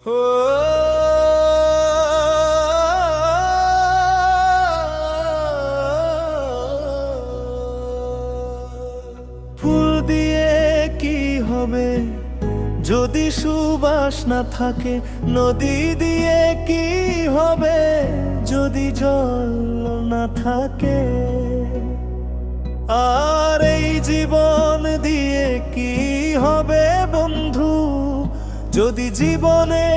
ফুল দিয়ে কি হবে যদি সুবাস না থাকে? নদী দিয়ে কি হবে যদি জল না থাকে? আর এই জীবন দিয়ে কি হবে বন্ধু যদি জীবনে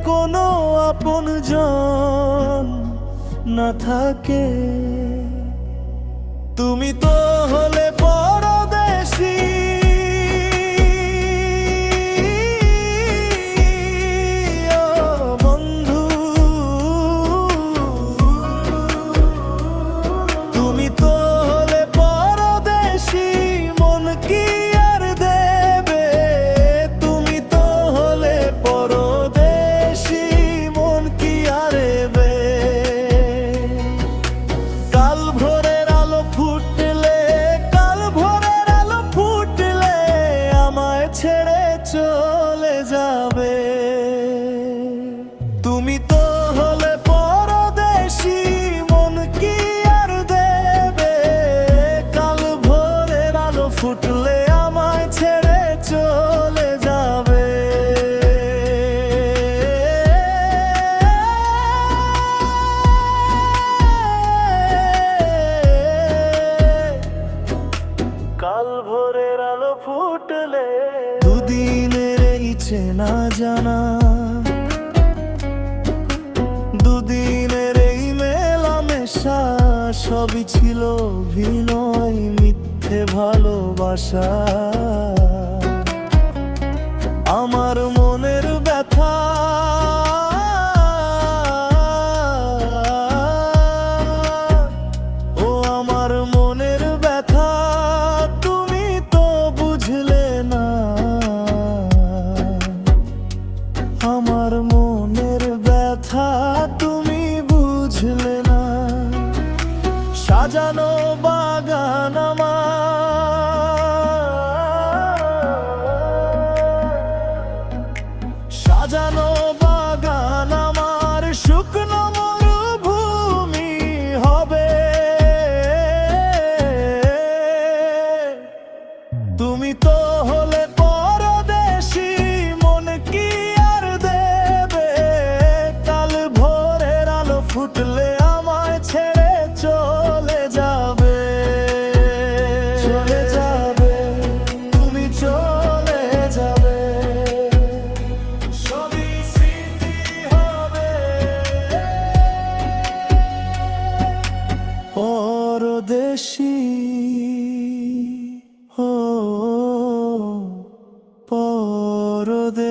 কোনো আপনজন না থাকে? তুমি তো হলে পরদেশী, ও বন্ধু। তুমি তো হলে পরদেশী, মন কি আর দেবে? তুমি তো হলে পরদেশী, মন কি আর দেবে? কাল ভোরের আলো ফুটলে, কাল ভোরের আলো ফুটলে আমায় ছেড়ে চলে যাবে। তুমি তো হলে পরদেশী, মন কি আর দেবে? কাল ভোরের আলো ফুটলে আমায় ছেড়ে চলে যাবে। কাল ভোরের আলো ফুটলে দুদিনের এই চেনা জানা, দুদিনের এই মেলামেশা সবই ছিল অভিনয়, মিথ্যে ভালোবাসা। আমার মনের ব্যথা ও আমার মনের ব্যথা তুমি তো বুঝলে না। আমার মনের ব্যথা তুমি বুঝলে না। সাজানো বাগান সাজানো বাগান আমার শুকনো মরুভূমি হবে। তুমি তো হলে পরদেশী, মন কি আর দেবে? কাল ভোরের আলো ফুটলে আমায় ছেড়ে চলে যাবে। চলে যাবে, তুমি চলে যাবে। সবই স্মৃতি হবে। পরদেশী, ও পরদেশী।